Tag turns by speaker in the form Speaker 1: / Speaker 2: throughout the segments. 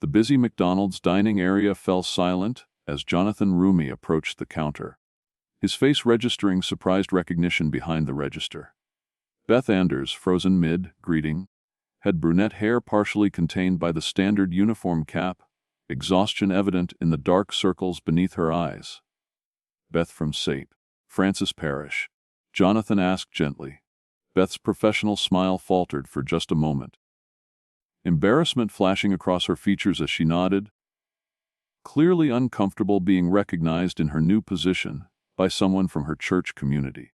Speaker 1: The busy McDonald's dining area fell silent as Jonathan Roumie approached the counter, his face registering surprised recognition behind the register. Beth Anders, frozen mid-greeting, had brunette hair partially contained by the standard uniform cap, exhaustion evident in the dark circles beneath her eyes. "Beth from St. Francis Parish?" Jonathan asked gently. Beth's professional smile faltered for just a moment, embarrassment flashing across her features as she nodded, clearly uncomfortable being recognized in her new position by someone from her church community.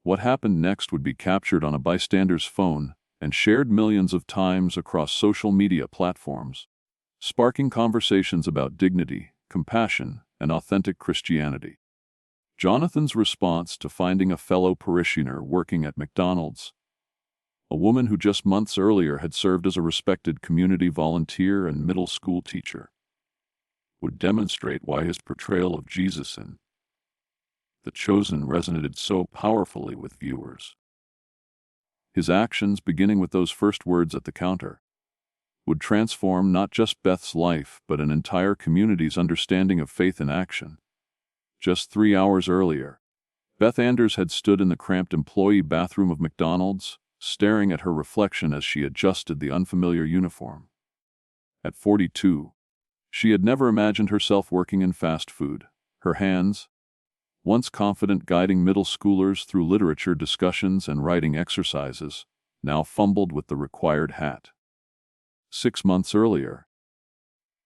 Speaker 1: What happened next would be captured on a bystander's phone and shared millions of times across social media platforms, sparking conversations about dignity, compassion, and authentic Christianity. Jonathan's response to finding a fellow parishioner working at McDonald's, a woman who just months earlier had served as a respected community volunteer and middle school teacher, would demonstrate why his portrayal of Jesus in The Chosen resonated so powerfully with viewers. His actions, beginning with those first words at the counter, would transform not just Beth's life but an entire community's understanding of faith in action. Just 3 hours earlier, Beth Anders had stood in the cramped employee bathroom of McDonald's, staring at her reflection as she adjusted the unfamiliar uniform. At 42, she had never imagined herself working in fast food. Her hands, once confident guiding middle schoolers through literature discussions and writing exercises, now fumbled with the required hat. 6 months earlier,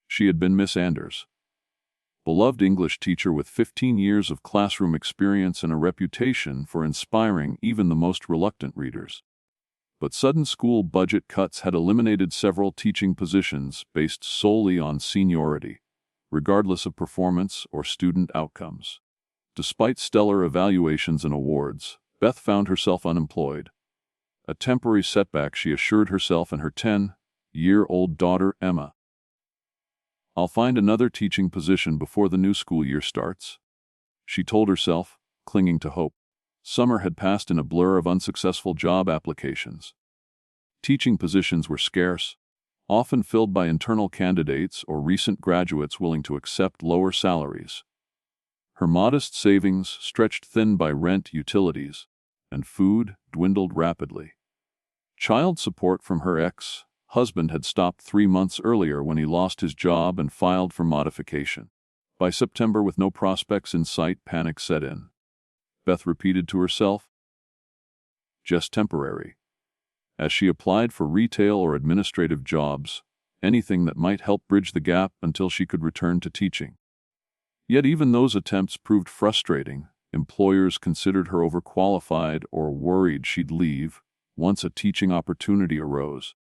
Speaker 1: she had been Miss Anders, beloved English teacher with 15 years of classroom experience and a reputation for inspiring even the most reluctant readers. But sudden school budget cuts had eliminated several teaching positions based solely on seniority, regardless of performance or student outcomes. Despite stellar evaluations and awards, Beth found herself unemployed. A temporary setback, she assured herself and her 10-year-old daughter, Emma. "I'll find another teaching position before the new school year starts," she told herself, clinging to hope. Summer had passed in a blur of unsuccessful job applications. Teaching positions were scarce, often filled by internal candidates or recent graduates willing to accept lower salaries. Her modest savings, stretched thin by rent, utilities, and food, dwindled rapidly. Child support from her ex-husband had stopped 3 months earlier when he lost his job and filed for modification. By September, with no prospects in sight, panic set in. Beth repeated to herself, "Just temporary," as she applied for retail or administrative jobs, anything that might help bridge the gap until she could return to teaching. Yet even those attempts proved frustrating. Employers considered her overqualified or worried she'd leave once a teaching opportunity arose.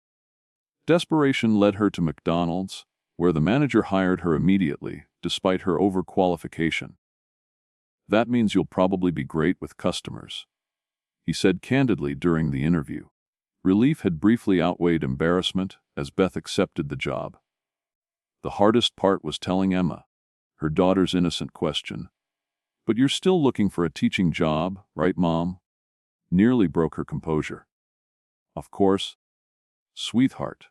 Speaker 1: Desperation led her to McDonald's, where the manager hired her immediately, despite her overqualification. "That means you'll probably be great with customers," he said candidly during the interview. Relief had briefly outweighed embarrassment as Beth accepted the job. The hardest part was telling Emma, her daughter's innocent question, "But you're still looking for a teaching job, right, Mom?" nearly broke her composure. "Of course, sweetheart,"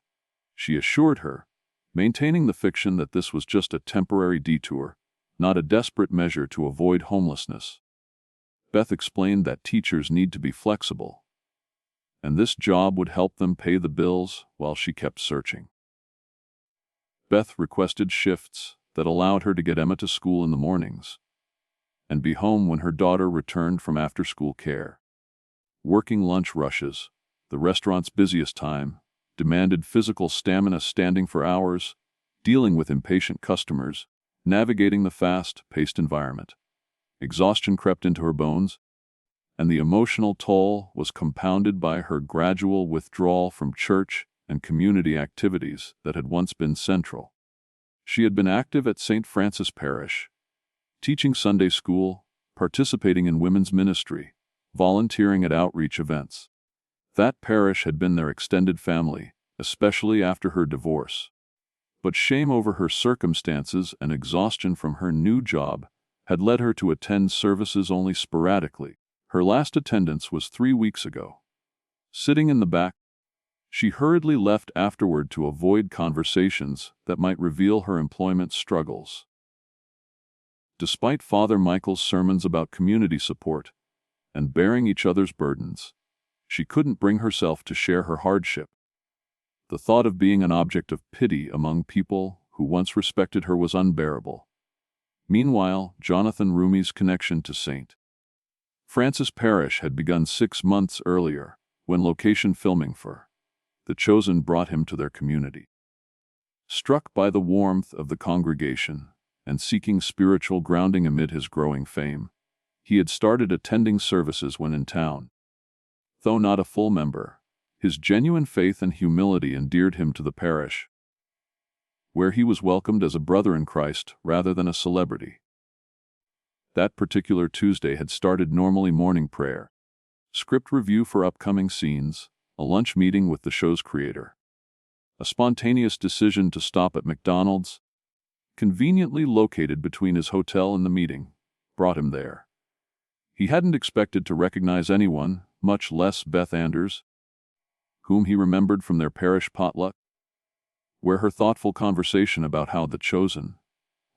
Speaker 1: she assured her, maintaining the fiction that this was just a temporary detour, not a desperate measure to avoid homelessness. Beth explained that teachers need to be flexible, and this job would help them pay the bills while she kept searching. Beth requested shifts that allowed her to get Emma to school in the mornings and be home when her daughter returned from after-school care. Working lunch rushes, the restaurant's busiest time, demanded physical stamina, standing for hours, dealing with impatient customers, navigating the fast-paced environment. Exhaustion crept into her bones, and the emotional toll was compounded by her gradual withdrawal from church and community activities that had once been central. She had been active at St. Francis Parish, teaching Sunday school, participating in women's ministry, volunteering at outreach events. That parish had been their extended family, especially after her divorce. But shame over her circumstances and exhaustion from her new job had led her to attend services only sporadically. Her last attendance was 3 weeks ago. Sitting in the back, She hurriedly left afterward to avoid conversations that might reveal her employment struggles. Despite Father Michael's sermons about community support and bearing each other's burdens, she couldn't bring herself to share her hardship. The thought of being an object of pity among people who once respected her was unbearable. Meanwhile, Jonathan Roumie's connection to St. Francis Parish had begun 6 months earlier, when location filming for The Chosen brought him to their community. Struck by the warmth of the congregation and seeking spiritual grounding amid his growing fame, he had started attending services when in town. Though not a full member, his genuine faith and humility endeared him to the parish, where he was welcomed as a brother in Christ rather than a celebrity. That particular Tuesday had started normally morning prayer, script review for upcoming scenes, a lunch meeting with the show's creator. A spontaneous decision to stop at McDonald's, conveniently located between his hotel and the meeting, brought him there. He hadn't expected to recognize anyone, much less Beth Anders, whom he remembered from their parish potluck, where her thoughtful conversation about how The Chosen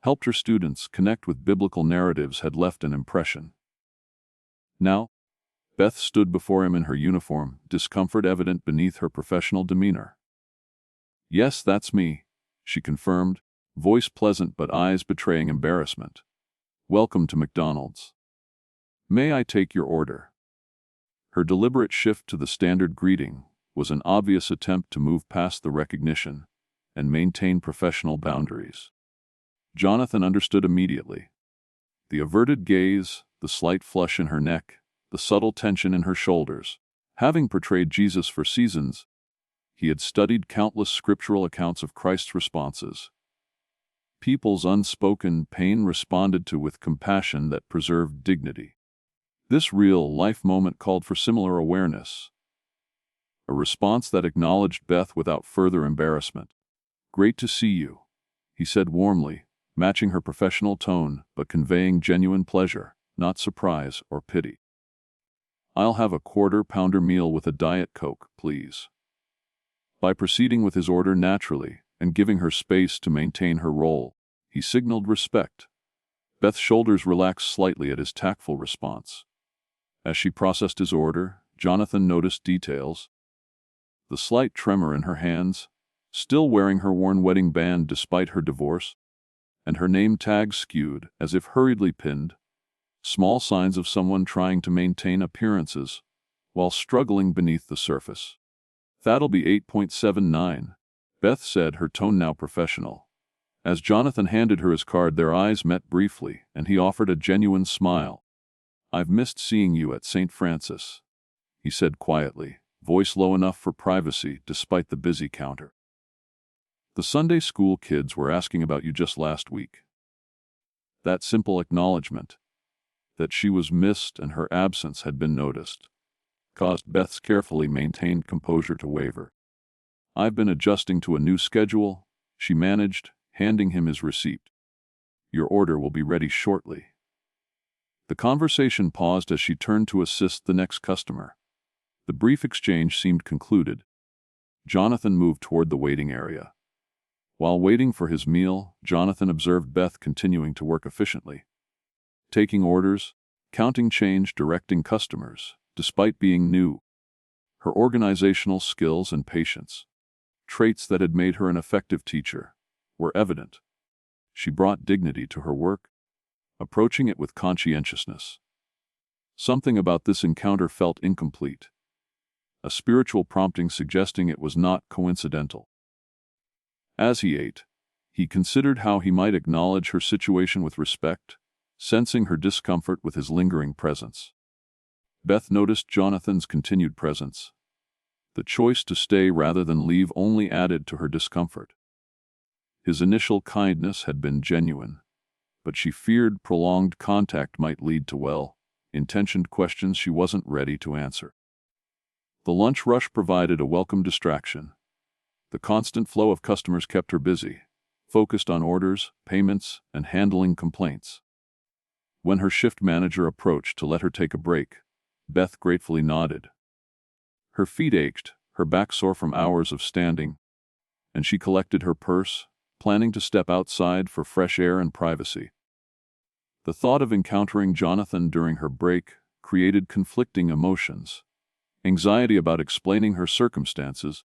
Speaker 1: helped her students connect with biblical narratives had left an impression. Now, Beth stood before him in her uniform, discomfort evident beneath her professional demeanor. "Yes, that's me," she confirmed, voice pleasant but eyes betraying embarrassment. "Welcome to McDonald's. May I take your order?" Her deliberate shift to the standard greeting was an obvious attempt to move past the recognition and maintain professional boundaries. Jonathan understood immediately. The averted gaze, the slight flush in her neck, the subtle tension in her shoulders. Having portrayed Jesus for seasons, he had studied countless scriptural accounts of Christ's responses. People's unspoken pain responded to with compassion that preserved dignity. This real-life moment called for similar awareness, a response that acknowledged Beth without further embarrassment. "Great to see you," he said warmly, matching her professional tone but conveying genuine pleasure, not surprise or pity. "I'll have a quarter-pounder meal with a Diet Coke, please." By proceeding with his order naturally and giving her space to maintain her role, he signaled respect. Beth's shoulders relaxed slightly at his tactful response. As she processed his order, Jonathan noticed details. The slight tremor in her hands, still wearing her worn wedding band despite her divorce, and her name tag skewed as if hurriedly pinned, small signs of someone trying to maintain appearances while struggling beneath the surface. "That'll be 8.79, Beth said, her tone now professional. As Jonathan handed her his card, their eyes met briefly, and he offered a genuine smile. "I've missed seeing you at St. Francis," he said quietly, voice low enough for privacy despite the busy counter. "The Sunday school kids were asking about you just last week." That simple acknowledgement, that she was missed and her absence had been noticed, caused Beth's carefully maintained composure to waver. "I've been adjusting to a new schedule," she managed, handing him his receipt. "Your order will be ready shortly." The conversation paused as she turned to assist the next customer. The brief exchange seemed concluded. Jonathan moved toward the waiting area. While waiting for his meal, Jonathan observed Beth continuing to work efficiently, taking orders, counting change, directing customers, despite being new. Her organizational skills and patience, traits that had made her an effective teacher, were evident. She brought dignity to her work, approaching it with conscientiousness. Something about this encounter felt incomplete, a spiritual prompting suggesting it was not coincidental. As he ate, he considered how he might acknowledge her situation with respect, sensing her discomfort with his lingering presence. Beth noticed Jonathan's continued presence. The choice to stay rather than leave only added to her discomfort. His initial kindness had been genuine, but she feared prolonged contact might lead to well-intentioned questions she wasn't ready to answer. The lunch rush provided a welcome distraction. The constant flow of customers kept her busy, focused on orders, payments, and handling complaints. When her shift manager approached to let her take a break, Beth gratefully nodded. Her feet ached, her back sore from hours of standing, and she collected her purse, planning to step outside for fresh air and privacy. The thought of encountering Jonathan during her break created conflicting emotions: anxiety about explaining her circumstances,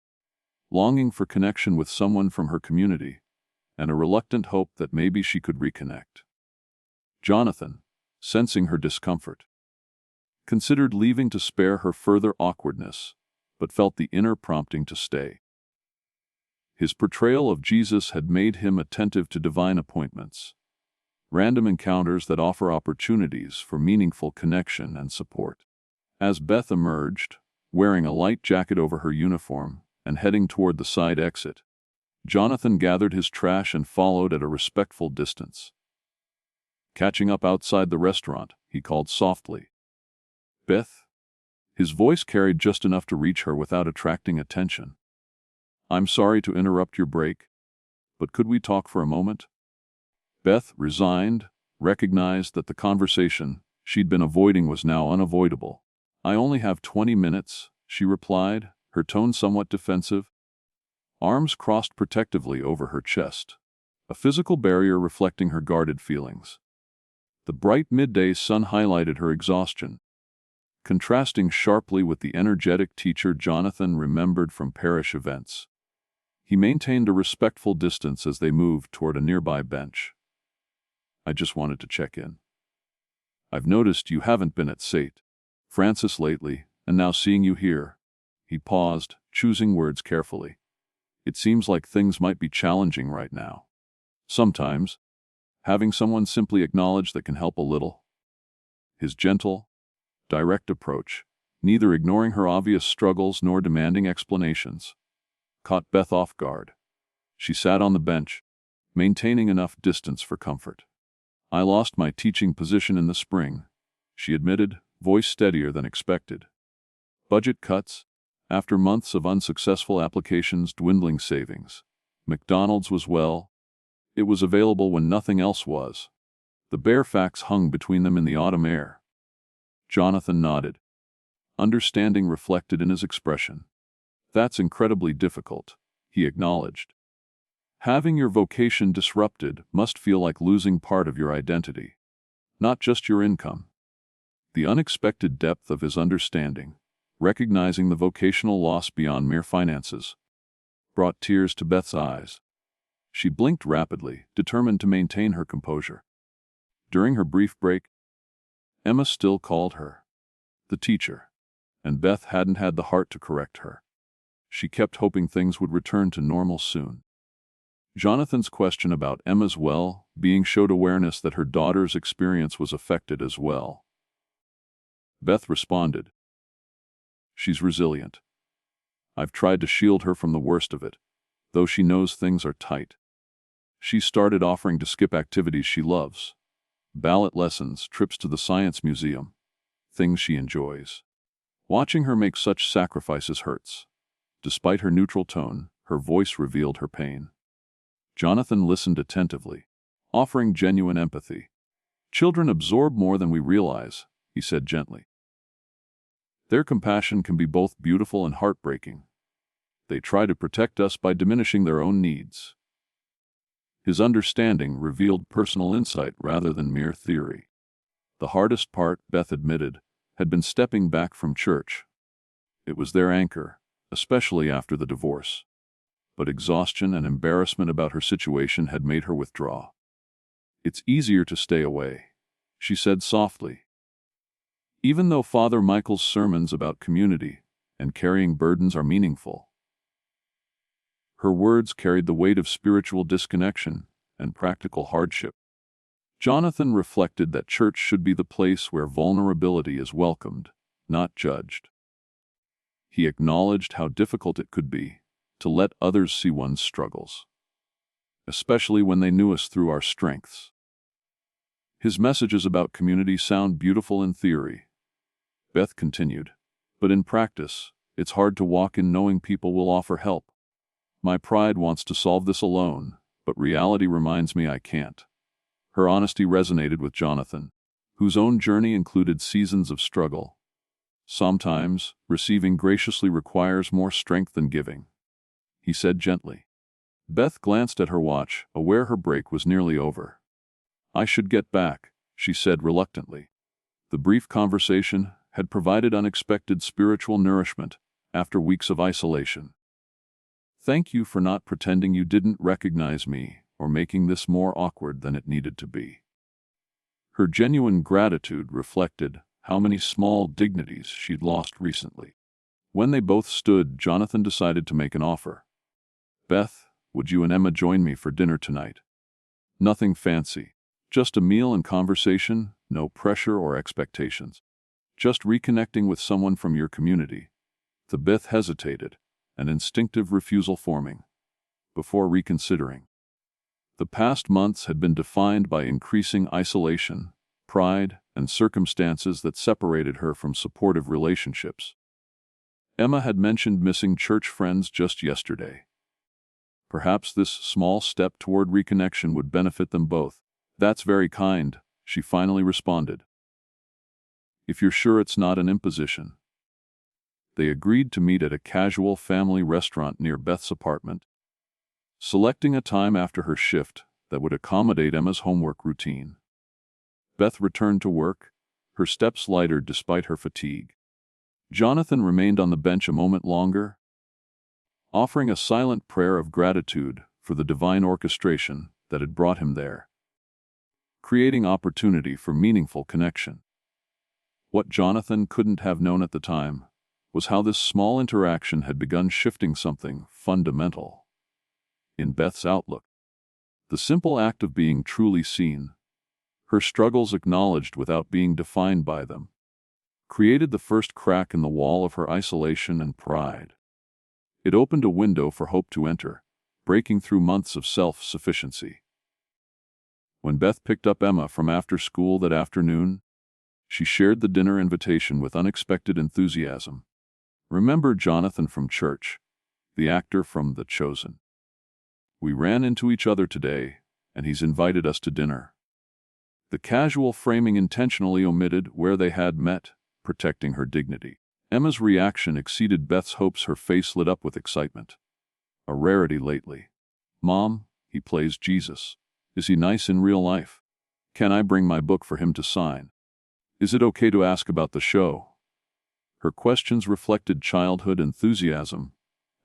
Speaker 1: longing for connection with someone from her community, and a reluctant hope that maybe she could reconnect. Jonathan, sensing her discomfort, considered leaving to spare her further awkwardness, but felt the inner prompting to stay. His portrayal of Jesus had made him attentive to divine appointments, random encounters that offer opportunities for meaningful connection and support. As Beth emerged, wearing a light jacket over her uniform and heading toward the side exit, Jonathan gathered his trash and followed at a respectful distance. Catching up outside the restaurant, he called softly, "Beth?" His voice carried just enough to reach her without attracting attention. "I'm sorry to interrupt your break, but could we talk for a moment?" Beth, resigned, recognized that the conversation she'd been avoiding was now unavoidable. "I only have 20 minutes, she replied, her tone somewhat defensive. Arms crossed protectively over her chest, a physical barrier reflecting her guarded feelings. The bright midday sun highlighted her exhaustion, contrasting sharply with the energetic teacher Jonathan remembered from parish events. He maintained a respectful distance as they moved toward a nearby bench. "I just wanted to check in. I've noticed you haven't been at St. Francis lately, and now seeing you here." He paused, choosing words carefully. "It seems like things might be challenging right now. Sometimes, having someone simply acknowledge that can help a little." His gentle, direct approach, neither ignoring her obvious struggles nor demanding explanations, caught Beth off guard. She sat on the bench, maintaining enough distance for comfort. "I lost my teaching position in the spring," she admitted, voice steadier than expected. "Budget cuts, after months of unsuccessful applications, dwindling savings. McDonald's was, well, it was available when nothing else was." The bare facts hung between them in the autumn air. Jonathan nodded, understanding reflected in his expression. "That's incredibly difficult," he acknowledged. "Having your vocation disrupted must feel like losing part of your identity, not just your income." The unexpected depth of his understanding, recognizing the vocational loss beyond mere finances, brought tears to Beth's eyes. She blinked rapidly, determined to maintain her composure. During her brief break, Emma still called her the teacher, and Beth hadn't had the heart to correct her. She kept hoping things would return to normal soon. Jonathan's question about Emma's well-being showed awareness that her daughter's experience was affected as well. Beth responded, "She's resilient. I've tried to shield her from the worst of it, though she knows things are tight. She started offering to skip activities she loves, ballet lessons, trips to the science museum, things she enjoys. Watching her make such sacrifices hurts." Despite her neutral tone, her voice revealed her pain. Jonathan listened attentively, offering genuine empathy. "Children absorb more than we realize," he said gently. "Their compassion can be both beautiful and heartbreaking. They try to protect us by diminishing their own needs." His understanding revealed personal insight rather than mere theory. The hardest part, Beth admitted, had been stepping back from church. It was their anchor, especially after the divorce. But exhaustion and embarrassment about her situation had made her withdraw. "It's easier to stay away," she said softly. "Even though Father Michael's sermons about community and carrying burdens are meaningful." Her words carried the weight of spiritual disconnection and practical hardship. Jonathan reflected that church should be the place where vulnerability is welcomed, not judged. He acknowledged how difficult it could be to let others see one's struggles, especially when they knew us through our strengths. His messages about community sound beautiful in theory, Beth continued, "but in practice, it's hard to walk in knowing people will offer help. My pride wants to solve this alone, but reality reminds me I can't." Her honesty resonated with Jonathan, whose own journey included seasons of struggle. Sometimes, receiving graciously requires more strength than giving, he said gently. Beth glanced at her watch, aware her break was nearly over. I should get back, she said reluctantly. The brief conversation had provided unexpected spiritual nourishment after weeks of isolation. Thank you for not pretending you didn't recognize me or making this more awkward than it needed to be. Her genuine gratitude reflected how many small dignities she'd lost recently. When they both stood, Jonathan decided to make an offer. Beth, would you and Emma join me for dinner tonight? Nothing fancy. Just a meal and conversation, no pressure or expectations. Just reconnecting with someone from your community. Beth hesitated, an instinctive refusal forming, before reconsidering. The past months had been defined by increasing isolation, pride, and circumstances that separated her from supportive relationships. Emma had mentioned missing church friends just yesterday. Perhaps this small step toward reconnection would benefit them both. That's very kind, she finally responded. If you're sure it's not an imposition. They agreed to meet at a casual family restaurant near Beth's apartment, selecting a time after her shift that would accommodate Emma's homework routine. Beth returned to work, her steps lighter despite her fatigue. Jonathan remained on the bench a moment longer, offering a silent prayer of gratitude for the divine orchestration that had brought him there, creating opportunity for meaningful connection. What Jonathan couldn't have known at the time was how this small interaction had begun shifting something fundamental in Beth's outlook. The simple act of being truly seen, her struggles acknowledged without being defined by them, created the first crack in the wall of her isolation and pride. It opened a window for hope to enter, breaking through months of self-sufficiency. When Beth picked up Emma from after school that afternoon, she shared the dinner invitation with unexpected enthusiasm. Remember Jonathan from church, the actor from The Chosen? We ran into each other today, and he's invited us to dinner. The casual framing intentionally omitted where they had met, protecting her dignity. Emma's reaction exceeded Beth's hopes. Her face lit up with excitement. A rarity lately. Mom, he plays Jesus. Is he nice in real life? Can I bring my book for him to sign? Is it okay to ask about the show? Her questions reflected childhood enthusiasm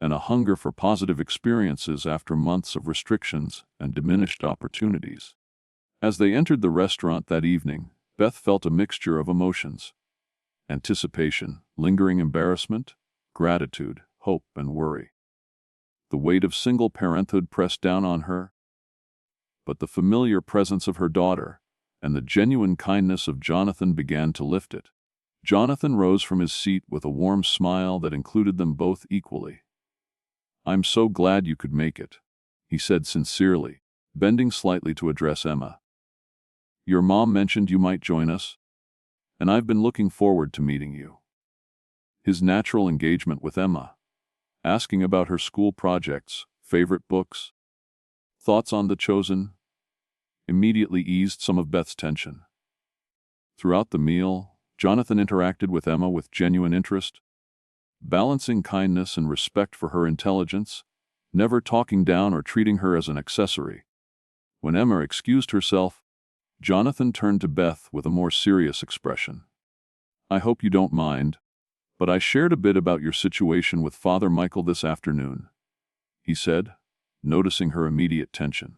Speaker 1: and a hunger for positive experiences after months of restrictions and diminished opportunities. As they entered the restaurant that evening, Beth felt a mixture of emotions: anticipation, lingering embarrassment, gratitude, hope, and worry. The weight of single parenthood pressed down on her, but the familiar presence of her daughter and the genuine kindness of Jonathan began to lift it. Jonathan rose from his seat with a warm smile that included them both equally. I'm so glad you could make it, he said sincerely, bending slightly to address Emma. Your mom mentioned you might join us, and I've been looking forward to meeting you. His natural engagement with Emma, asking about her school projects, favorite books, thoughts on The Chosen, immediately eased some of Beth's tension. Throughout the meal, Jonathan interacted with Emma with genuine interest, balancing kindness and respect for her intelligence, never talking down or treating her as an accessory. When Emma excused herself, Jonathan turned to Beth with a more serious expression. I hope you don't mind, but I shared a bit about your situation with Father Michael this afternoon, he said, noticing her immediate tension.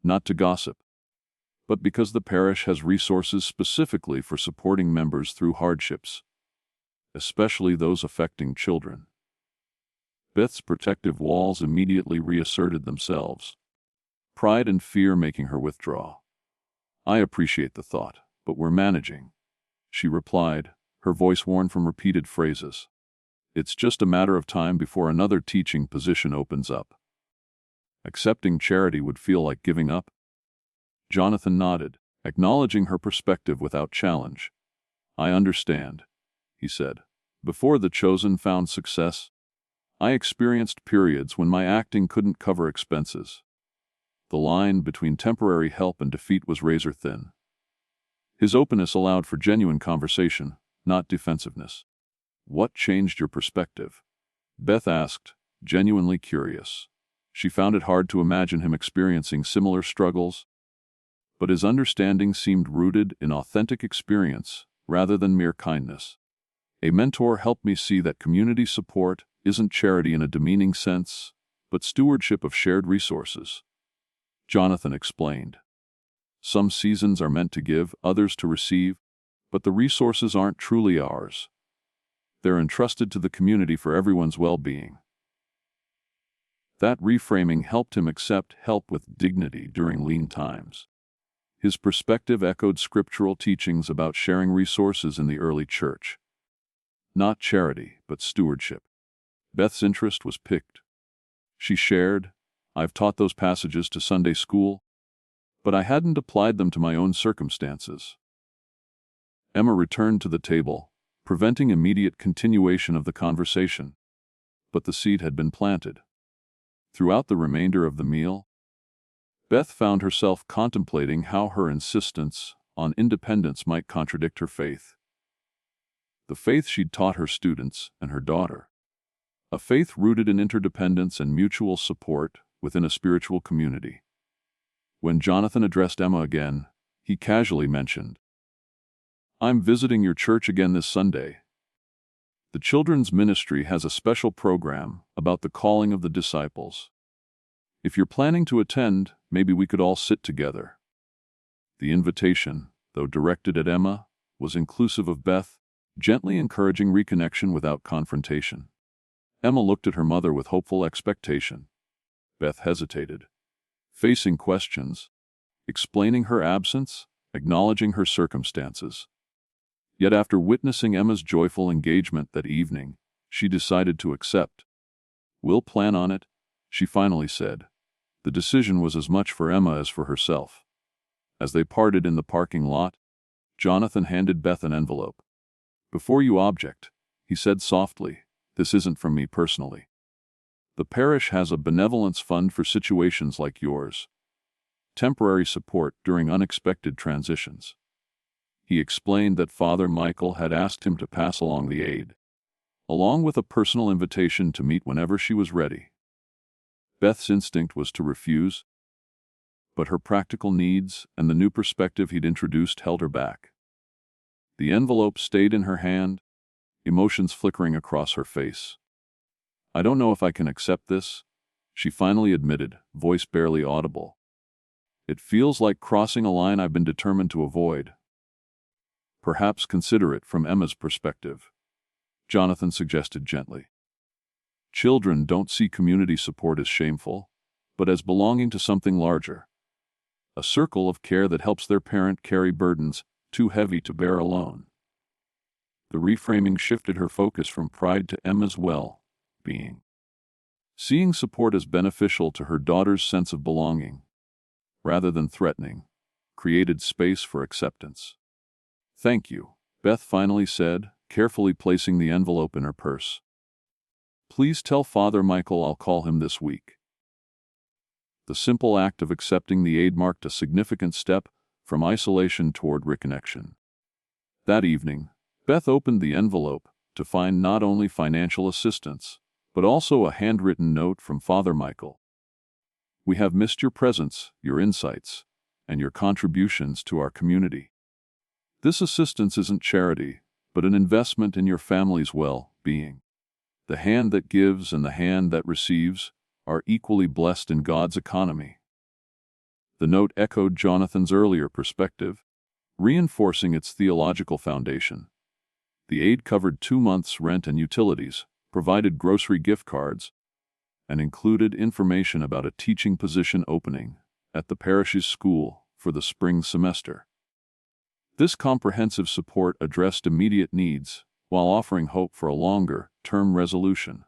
Speaker 1: Not to gossip, but because the parish has resources specifically for supporting members through hardships, especially those affecting children. Beth's protective walls immediately reasserted themselves, pride and fear making her withdraw. I appreciate the thought, but we're managing, she replied, her voice worn from repeated phrases. It's just a matter of time before another teaching position opens up. Accepting charity would feel like giving up? Jonathan nodded, acknowledging her perspective without challenge. I understand, he said. Before The Chosen found success, I experienced periods when my acting couldn't cover expenses. The line between temporary help and defeat was razor thin. His openness allowed for genuine conversation, not defensiveness. What changed your perspective? Beth asked, genuinely curious. She found it hard to imagine him experiencing similar struggles, but his understanding seemed rooted in authentic experience rather than mere kindness. A mentor helped me see that community support isn't charity in a demeaning sense, but stewardship of shared resources. Jonathan explained. Some seasons are meant to give, others to receive, but the resources aren't truly ours. They're entrusted to the community for everyone's well-being. That reframing helped him accept help with dignity during lean times. His perspective echoed scriptural teachings about sharing resources in the early church. Not charity, but stewardship. Beth's interest was piqued. She shared, "I've taught those passages to Sunday school, but I hadn't applied them to my own circumstances." Emma returned to the table, preventing immediate continuation of the conversation. But the seed had been planted. Throughout the remainder of the meal, Beth found herself contemplating how her insistence on independence might contradict her faith. The faith she'd taught her students and her daughter. A faith rooted in interdependence and mutual support within a spiritual community. When Jonathan addressed Emma again, he casually mentioned, "I'm visiting your church again this Sunday. The children's ministry has a special program about the calling of the disciples. If you're planning to attend, maybe we could all sit together." The invitation, though directed at Emma, was inclusive of Beth, gently encouraging reconnection without confrontation. Emma looked at her mother with hopeful expectation. Beth hesitated, facing questions, explaining her absence, acknowledging her circumstances. Yet after witnessing Emma's joyful engagement that evening, she decided to accept. "We'll plan on it," she finally said. The decision was as much for Emma as for herself. As they parted in the parking lot, Jonathan handed Beth an envelope. "Before you object," he said softly, "this isn't from me personally. The parish has a benevolence fund for situations like yours. Temporary support during unexpected transitions." He explained that Father Michael had asked him to pass along the aid, along with a personal invitation to meet whenever she was ready. Beth's instinct was to refuse, but her practical needs and the new perspective he'd introduced held her back. The envelope stayed in her hand, emotions flickering across her face. "I don't know if I can accept this," she finally admitted, voice barely audible. "It feels like crossing a line I've been determined to avoid." "Perhaps consider it from Emma's perspective," Jonathan suggested gently. "Children don't see community support as shameful, but as belonging to something larger. A circle of care that helps their parent carry burdens too heavy to bear alone." The reframing shifted her focus from pride to Emma's well-being. Seeing support as beneficial to her daughter's sense of belonging, rather than threatening, created space for acceptance. "Thank you," Beth finally said, carefully placing the envelope in her purse. "Please tell Father Michael I'll call him this week." The simple act of accepting the aid marked a significant step from isolation toward reconnection. That evening, Beth opened the envelope to find not only financial assistance, but also a handwritten note from Father Michael. "We have missed your presence, your insights, and your contributions to our community. This assistance isn't charity, but an investment in your family's well-being. The hand that gives and the hand that receives are equally blessed in God's economy." The note echoed Jonathan's earlier perspective, reinforcing its theological foundation. The aid covered 2 months' rent and utilities, provided grocery gift cards, and included information about a teaching position opening at the parish's school for the spring semester. This comprehensive support addressed immediate needs while offering hope for a longer-term resolution,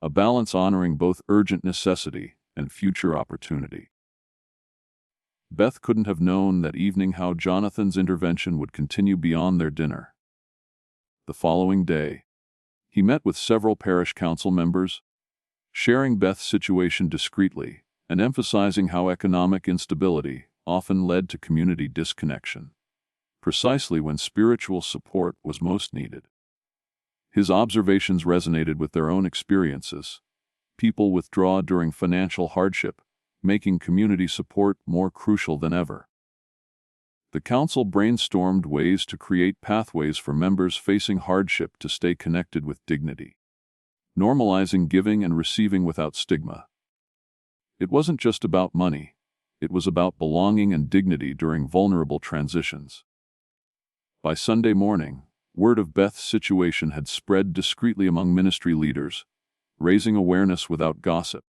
Speaker 1: a balance honoring both urgent necessity and future opportunity. Beth couldn't have known that evening how Jonathan's intervention would continue beyond their dinner. The following day, he met with several parish council members, sharing Beth's situation discreetly and emphasizing how economic instability often led to community disconnection, precisely when spiritual support was most needed. His observations resonated with their own experiences. People withdraw during financial hardship, making community support more crucial than ever. The council brainstormed ways to create pathways for members facing hardship to stay connected with dignity, normalizing giving and receiving without stigma. It wasn't just about money, it was about belonging and dignity during vulnerable transitions. By Sunday morning, word of Beth's situation had spread discreetly among ministry leaders, raising awareness without gossip.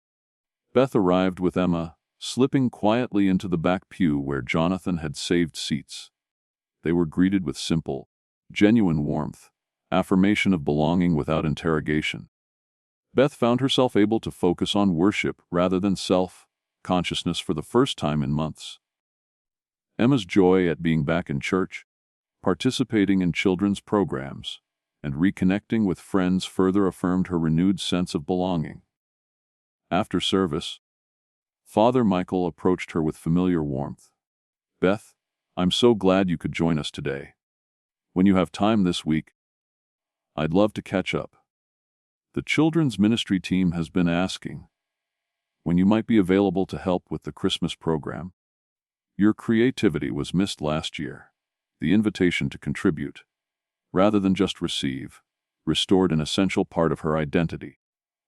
Speaker 1: Beth arrived with Emma, slipping quietly into the back pew where Jonathan had saved seats. They were greeted with simple, genuine warmth, affirmation of belonging without interrogation. Beth found herself able to focus on worship rather than self-consciousness for the first time in months. Emma's joy at being back in church, participating in children's programs, and reconnecting with friends further affirmed her renewed sense of belonging. After service, Father Michael approached her with familiar warmth. "Beth, I'm so glad you could join us today. When you have time this week, I'd love to catch up. The children's ministry team has been asking when you might be available to help with the Christmas program. Your creativity was missed last year. The invitation to contribute, rather than just receive, restored an essential part of her identity."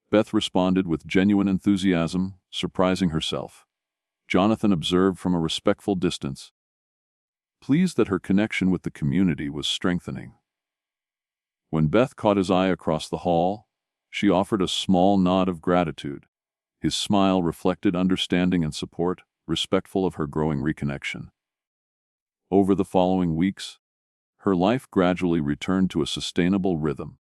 Speaker 1: Beth responded with genuine enthusiasm, surprising herself. Jonathan observed from a respectful distance, pleased that her connection with the community was strengthening. When Beth caught his eye across the hall, she offered a small nod of gratitude. His smile reflected understanding and support, respectful of her growing reconnection. Over the following weeks, her life gradually returned to a sustainable rhythm.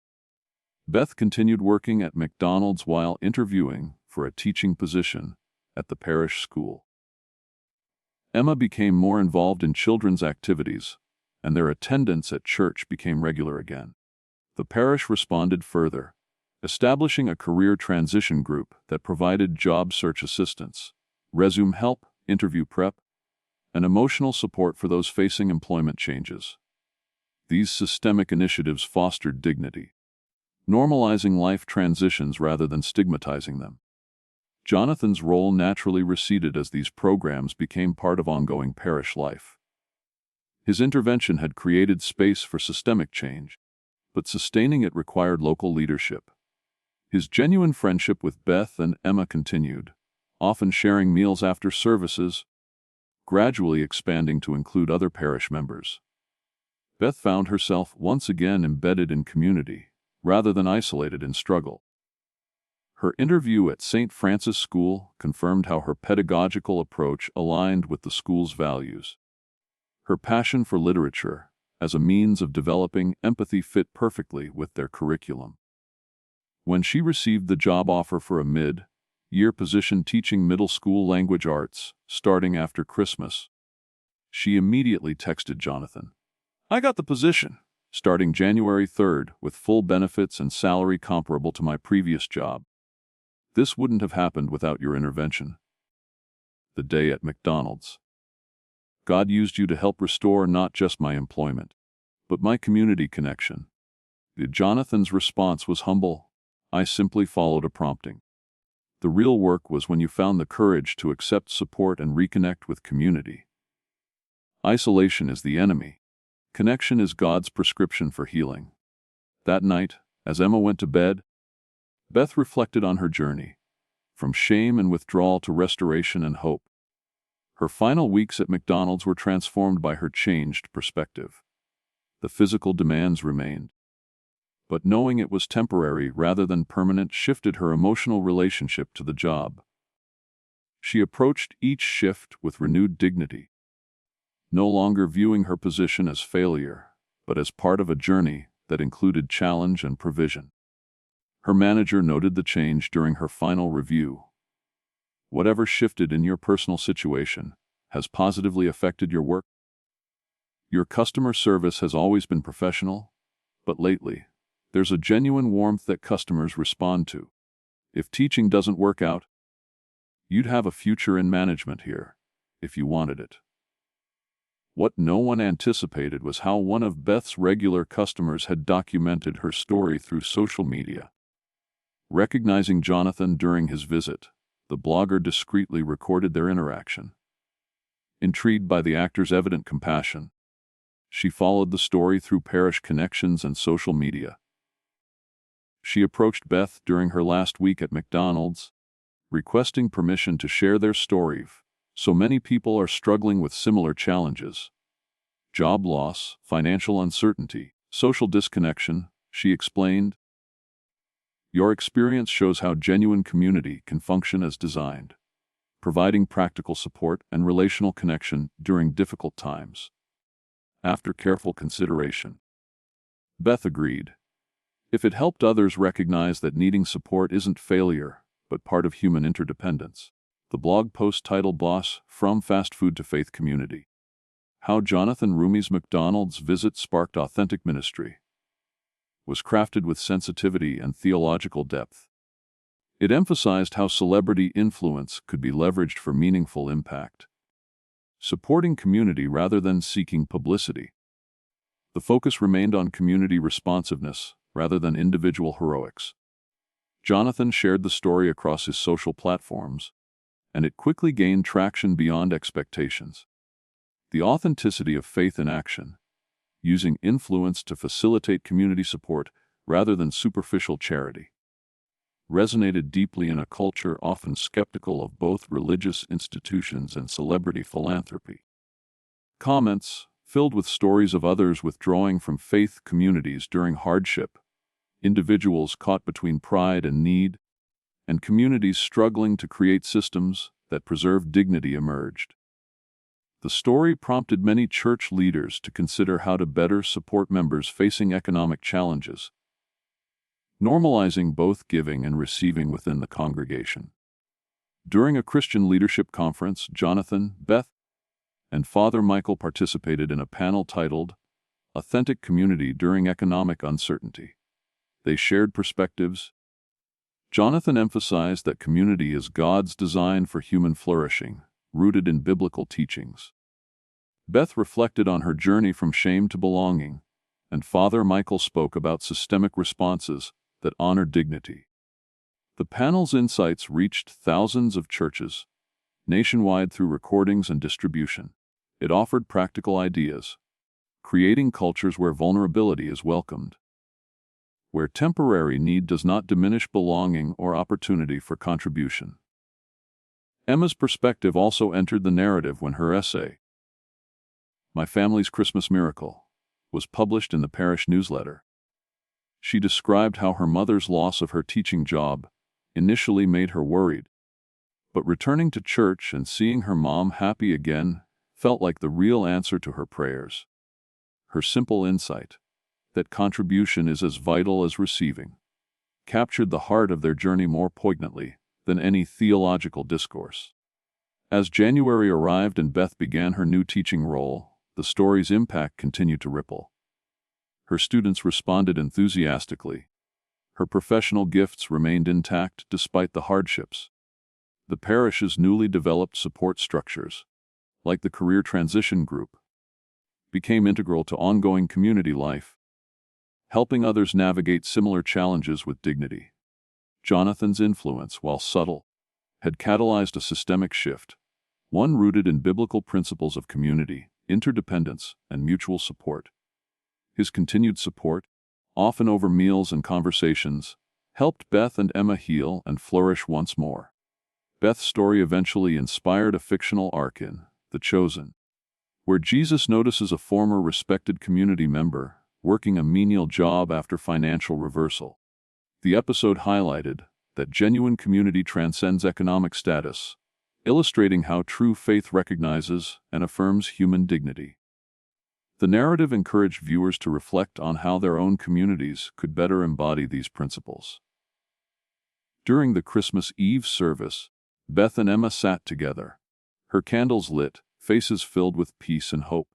Speaker 1: Beth continued working at McDonald's while interviewing for a teaching position at the parish school. Emma became more involved in children's activities, and their attendance at church became regular again. The parish responded further, establishing a career transition group that provided job search assistance, resume help, interview prep, and emotional support for those facing employment changes. These systemic initiatives fostered dignity, normalizing life transitions rather than stigmatizing them. Jonathan's role naturally receded as these programs became part of ongoing parish life. His intervention had created space for systemic change, but sustaining it required local leadership. His genuine friendship with Beth and Emma continued, often sharing meals after services, gradually expanding to include other parish members. Beth found herself once again embedded in community, rather than isolated in struggle. Her interview at St. Francis School confirmed how her pedagogical approach aligned with the school's values. Her passion for literature, as a means of developing empathy, fit perfectly with their curriculum. When she received the job offer for a mid-year position teaching middle school language arts, starting after Christmas, she immediately texted Jonathan, "I got the position, starting January 3rd, with full benefits and salary comparable to my previous job. This wouldn't have happened without your intervention." The day at McDonald's. "God used you to help restore not just my employment, but my community connection." Jonathan's response was humble. "I simply followed a prompting. The real work was when you found the courage to accept support and reconnect with community. Isolation is the enemy. Connection is God's prescription for healing." That night, as Emma went to bed, Beth reflected on her journey, from shame and withdrawal to restoration and hope. Her final weeks at McDonald's were transformed by her changed perspective. The physical demands remained, but knowing it was temporary rather than permanent shifted her emotional relationship to the job. She approached each shift with renewed dignity, no longer viewing her position as failure, but as part of a journey that included challenge and provision. Her manager noted the change during her final review. "Whatever shifted in your personal situation has positively affected your work. Your customer service has always been professional, but lately, there's a genuine warmth that customers respond to. If teaching doesn't work out, you'd have a future in management here, if you wanted it." What no one anticipated was how one of Beth's regular customers had documented her story through social media. Recognizing Jonathan during his visit, the blogger discreetly recorded their interaction. Intrigued by the actor's evident compassion, she followed the story through parish connections and social media. She approached Beth during her last week at McDonald's, requesting permission to share their story. So many people are struggling with similar challenges. Job loss, financial uncertainty, social disconnection, she explained. Your experience shows how genuine community can function as designed, providing practical support and relational connection during difficult times. After careful consideration, Beth agreed. If it helped others recognize that needing support isn't failure, but part of human interdependence. The blog post titled Boss, From Fast Food to Faith Community. How Jonathan Roumie's McDonald's visit sparked authentic ministry, was crafted with sensitivity and theological depth. It emphasized how celebrity influence could be leveraged for meaningful impact, supporting community rather than seeking publicity. The focus remained on community responsiveness rather than individual heroics. Jonathan shared the story across his social platforms, and it quickly gained traction beyond expectations. The authenticity of faith in action, using influence to facilitate community support rather than superficial charity, resonated deeply in a culture often skeptical of both religious institutions and celebrity philanthropy. Comments, filled with stories of others withdrawing from faith communities during hardship, individuals caught between pride and need, and communities struggling to create systems that preserve dignity emerged. The story prompted many church leaders to consider how to better support members facing economic challenges, normalizing both giving and receiving within the congregation. During a Christian leadership conference, Jonathan, Beth, and Father Michael participated in a panel titled Authentic Community During Economic Uncertainty. They shared perspectives. Jonathan emphasized that community is God's design for human flourishing, rooted in biblical teachings. Beth reflected on her journey from shame to belonging, and Father Michael spoke about systemic responses that honor dignity. The panel's insights reached thousands of churches, nationwide through recordings and distribution. It offered practical ideas, creating cultures where vulnerability is welcomed, where temporary need does not diminish belonging or opportunity for contribution. Emma's perspective also entered the narrative when her essay, My Family's Christmas Miracle, was published in the parish newsletter. She described how her mother's loss of her teaching job initially made her worried, but returning to church and seeing her mom happy again felt like the real answer to her prayers. Her simple insight, that contribution is as vital as receiving, captured the heart of their journey more poignantly than any theological discourse. As January arrived and Beth began her new teaching role, the story's impact continued to ripple. Her students responded enthusiastically. Her professional gifts remained intact despite the hardships. The parish's newly developed support structures, like the Career Transition Group, became integral to ongoing community life, helping others navigate similar challenges with dignity. Jonathan's influence, while subtle, had catalyzed a systemic shift, one rooted in biblical principles of community, interdependence, and mutual support. His continued support, often over meals and conversations, helped Beth and Emma heal and flourish once more. Beth's story eventually inspired a fictional arc in The Chosen, where Jesus notices a former respected community member working a menial job after financial reversal. The episode highlighted that genuine community transcends economic status, illustrating how true faith recognizes and affirms human dignity. The narrative encouraged viewers to reflect on how their own communities could better embody these principles. During the Christmas Eve service, Beth and Emma sat together, her candles lit, faces filled with peace and hope.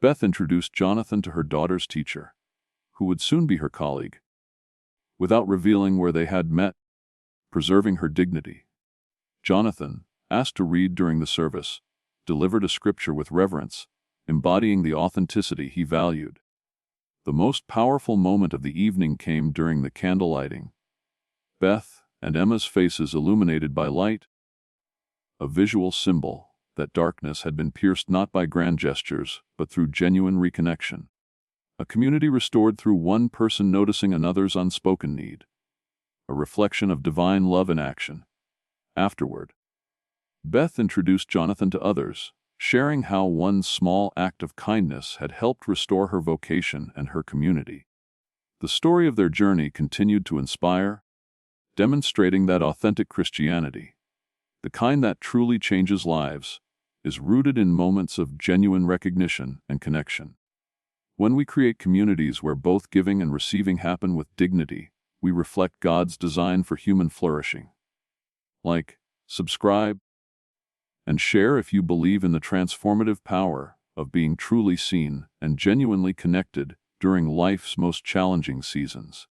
Speaker 1: Beth introduced Jonathan to her daughter's teacher, who would soon be her colleague, without revealing where they had met, preserving her dignity. Jonathan, asked to read during the service, delivered a scripture with reverence, embodying the authenticity he valued. The most powerful moment of the evening came during the candle lighting. Beth and Emma's faces illuminated by light, a visual symbol that darkness had been pierced not by grand gestures, but through genuine reconnection. A community restored through one person noticing another's unspoken need. A reflection of divine love in action. Afterward, Beth introduced Jonathan to others, sharing how one small act of kindness had helped restore her vocation and her community. The story of their journey continued to inspire, demonstrating that authentic Christianity, the kind that truly changes lives, is rooted in moments of genuine recognition and connection. When we create communities where both giving and receiving happen with dignity, we reflect God's design for human flourishing. Like, subscribe, and share if you believe in the transformative power of being truly seen and genuinely connected during life's most challenging seasons.